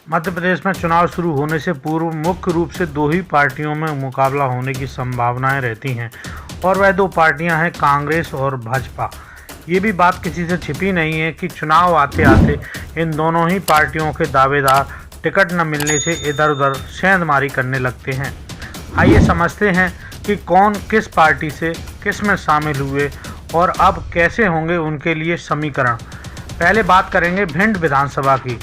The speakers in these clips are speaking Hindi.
मध्य प्रदेश में चुनाव शुरू होने से पूर्व मुख्य रूप से दो ही पार्टियों में मुकाबला होने की संभावनाएं रहती हैं और वह दो पार्टियां हैं कांग्रेस और भाजपा। ये भी बात किसी से छिपी नहीं है कि चुनाव आते आते इन दोनों ही पार्टियों के दावेदार टिकट न मिलने से इधर उधर सेंधमारी करने लगते हैं। आइए समझते हैं कि कौन किस पार्टी से किस में शामिल हुए और अब कैसे होंगे उनके लिए समीकरण। पहले बात करेंगे भिंड विधानसभा की।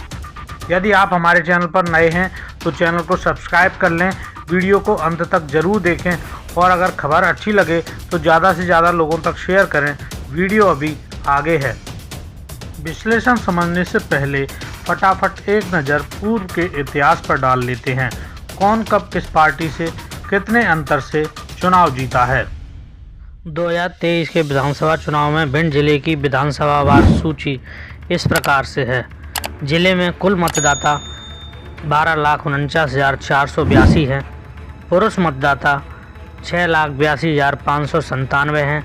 यदि आप हमारे चैनल पर नए हैं तो चैनल को सब्सक्राइब कर लें, वीडियो को अंत तक जरूर देखें और अगर खबर अच्छी लगे तो ज़्यादा से ज़्यादा लोगों तक शेयर करें। वीडियो अभी आगे है। विश्लेषण समझने से पहले फटाफट एक नज़र पूर्व के इतिहास पर डाल लेते हैं। कौन कब किस पार्टी से कितने अंतर से चुनाव जीता है। 2023 के विधानसभा चुनाव में भिंड जिले की विधानसभा वार सूची इस प्रकार से है। जिले में कुल मतदाता 12,49,482 हैं। पुरुष मतदाता 6,82,597 हैं।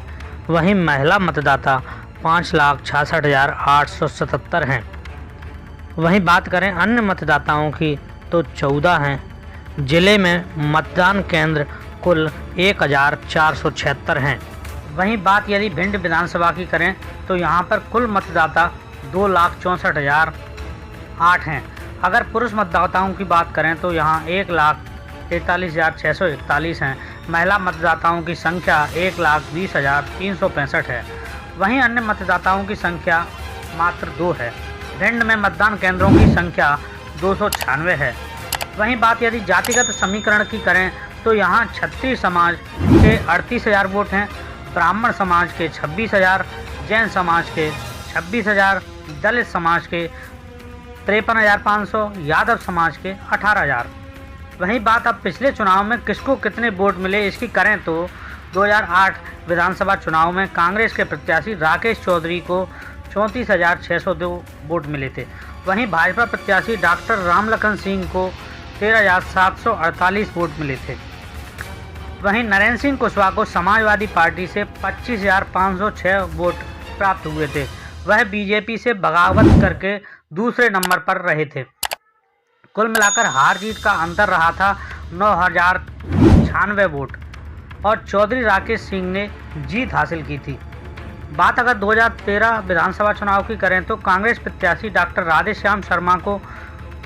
वहीं महिला मतदाता 5,66,877 हैं। वहीं बात करें अन्य मतदाताओं की तो 14 हैं। जिले में मतदान केंद्र कुल 1,476 हैं। वहीं बात यदि भिंड विधानसभा की करें तो यहाँ पर कुल मतदाता 2,64,008 हैं। अगर पुरुष मतदाताओं की बात करें तो यहाँ 1,43,641 हैं। महिला मतदाताओं की संख्या 1,20,365 है। वहीं अन्य मतदाताओं की संख्या मात्र 2 है। भिंड में मतदान केंद्रों की संख्या 296 है। वहीं बात यदि जातिगत समीकरण की करें तो यहाँ क्षत्रिय समाज के 38,000 वोट हैं, ब्राह्मण समाज के 26,000, जैन समाज के 26,000, दलित समाज के 53,500, यादव समाज के 18,000। वहीं बात अब पिछले चुनाव में किसको कितने वोट मिले इसकी करें तो 2008 विधानसभा चुनाव में कांग्रेस के प्रत्याशी राकेश चौधरी को 34,602 वोट मिले थे। वहीं भाजपा प्रत्याशी डॉक्टर रामलखन सिंह को 13,748 वोट मिले थे। वहीं नरेंद्र सिंह कुशवाहा को समाजवादी पार्टी से 25,506 वोट प्राप्त हुए थे। वह बीजेपी से बगावत करके दूसरे नंबर पर रहे थे। कुल मिलाकर हार जीत का अंतर रहा था 9,096 वोट और चौधरी राकेश सिंह ने जीत हासिल की थी। बात अगर 2013 विधानसभा चुनाव की करें तो कांग्रेस प्रत्याशी डॉक्टर राधेश्याम शर्मा को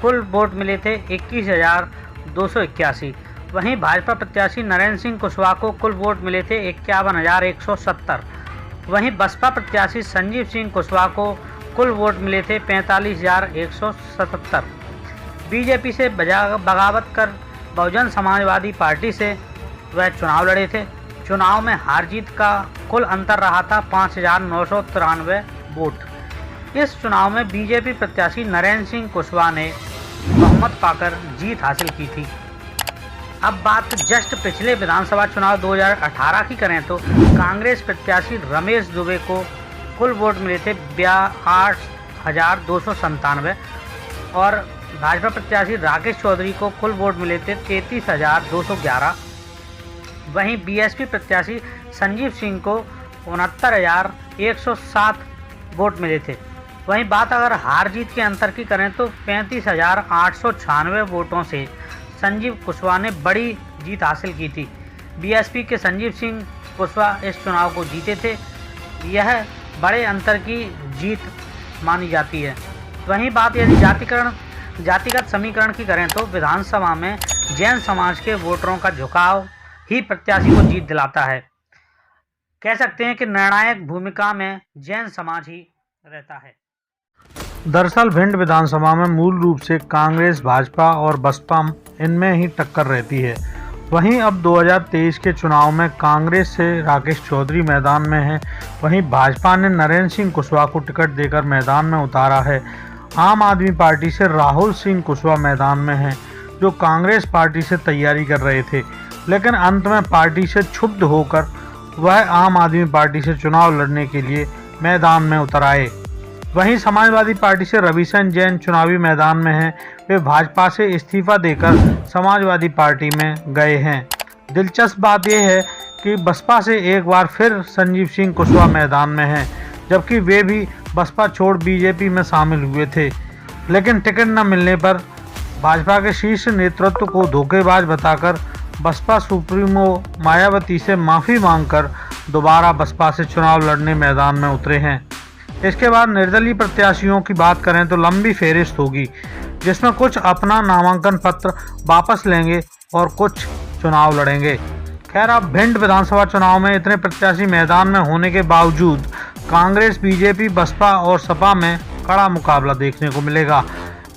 कुल वोट मिले थे 21,281। वहीं भाजपा प्रत्याशी नरेंद्र सिंह कुशवाहा को कुल वोट मिले थे 51,170। वहीं बसपा प्रत्याशी संजीव सिंह कुशवाहा को कुल वोट मिले थे 45,177। बीजेपी से बगावत कर बहुजन समाजवादी पार्टी से वह चुनाव लड़े थे। चुनाव में हार जीत का कुल अंतर रहा था 5,993 वोट। इस चुनाव में बीजेपी प्रत्याशी नरेंद्र सिंह कुशवाहा ने बहुमत पाकर जीत हासिल की थी। अब बात जस्ट पिछले विधानसभा चुनाव 2018 की करें तो कांग्रेस प्रत्याशी रमेश दुबे को कुल वोट मिले थे 8,297 और भाजपा प्रत्याशी राकेश चौधरी को कुल वोट मिले थे 33,211। वहीं बीएसपी प्रत्याशी संजीव सिंह को 69,107 वोट मिले थे। वहीं बात अगर हार जीत के अंतर की करें तो 35,896 वोटों से संजीव कुशवाहा ने बड़ी जीत हासिल की थी। बीएसपी के संजीव सिंह कुशवाहा इस चुनाव को जीते थे। यह बड़े अंतर की जीत मानी जाती है। वहीं बात यदि जातिगत समीकरण की करें तो विधानसभा में जैन समाज के वोटरों का झुकाव ही प्रत्याशी को जीत दिलाता है। कह सकते हैं कि निर्णायक भूमिका में जैन समाज ही रहता है। दरअसल भिंड विधानसभा में मूल रूप से कांग्रेस, भाजपा और बसपा इनमें ही टक्कर रहती है। वहीं अब 2023 के चुनाव में कांग्रेस से राकेश चौधरी मैदान में है। वहीं भाजपा ने नरेंद्र सिंह कुशवाहा को टिकट देकर मैदान में उतारा है। आम आदमी पार्टी से राहुल सिंह कुशवाहा मैदान में हैं, जो कांग्रेस पार्टी से तैयारी कर रहे थे, लेकिन अंत में पार्टी से क्षुब्ध होकर वह आम आदमी पार्टी से चुनाव लड़ने के लिए मैदान में उतर आए। वहीं समाजवादी पार्टी से रविशन जैन चुनावी मैदान में हैं। वे भाजपा से इस्तीफा देकर समाजवादी पार्टी में गए हैं। दिलचस्प बात यह है कि बसपा से एक बार फिर संजीव सिंह कुशवाहा मैदान में हैं, जबकि वे भी बसपा छोड़ बीजेपी में शामिल हुए थे, लेकिन टिकट न मिलने पर भाजपा के शीर्ष नेतृत्व को धोखेबाज बताकर बसपा सुप्रीमो मायावती से माफ़ी मांगकर दोबारा बसपा से चुनाव लड़ने मैदान में उतरे हैं। इसके बाद निर्दलीय प्रत्याशियों की बात करें तो लंबी फेहरिस्त होगी, जिसमें कुछ अपना नामांकन पत्र वापस लेंगे और कुछ चुनाव लड़ेंगे। खैर, अब भिंड विधानसभा चुनाव में इतने प्रत्याशी मैदान में होने के बावजूद कांग्रेस, बीजेपी, बसपा और सपा में कड़ा मुकाबला देखने को मिलेगा।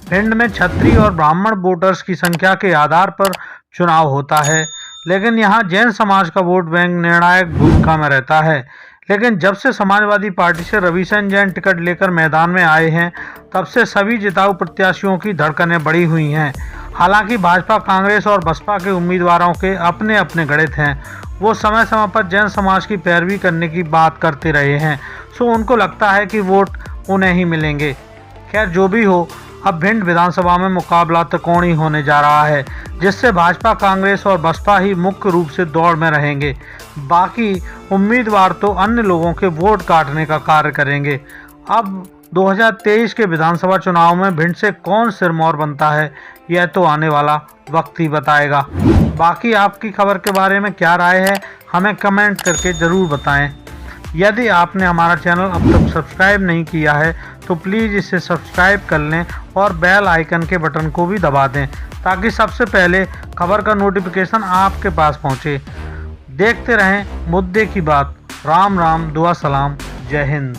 भिंड में क्षत्रिय और ब्राह्मण वोटर्स की संख्या के आधार पर चुनाव होता है, लेकिन यहाँ जैन समाज का वोट बैंक निर्णायक भूमिका में रहता है। लेकिन जब से समाजवादी पार्टी से रविशंकर जैन टिकट लेकर मैदान में आए हैं, तब से सभी जिताऊ प्रत्याशियों की धड़कनें बढ़ी हुई हैं। हालांकि भाजपा, कांग्रेस और बसपा के उम्मीदवारों के अपने अपने गणित हैं। वो समय समय पर जैन समाज की पैरवी करने की बात करते रहे हैं, सो उनको लगता है कि वोट उन्हें ही मिलेंगे। खैर, जो भी हो, अब भिंड विधानसभा में मुकाबला त्रिकोणीय होने जा रहा है, जिससे भाजपा, कांग्रेस और बसपा ही मुख्य रूप से दौड़ में रहेंगे। बाकी उम्मीदवार तो अन्य लोगों के वोट काटने का कार्य करेंगे। अब 2023 के विधानसभा चुनाव में भिंड से कौन सिरमौर बनता है, यह तो आने वाला वक्त ही बताएगा। बाकी आपकी खबर के बारे में क्या राय है, हमें कमेंट करके ज़रूर बताएं। यदि आपने हमारा चैनल अब तक सब्सक्राइब नहीं किया है तो प्लीज़ इसे सब्सक्राइब कर लें और बेल आइकन के बटन को भी दबा दें, ताकि सबसे पहले खबर का नोटिफिकेशन आपके पास पहुंचे। देखते रहें मुद्दे की बात। राम राम, दुआ सलाम, जय हिंद।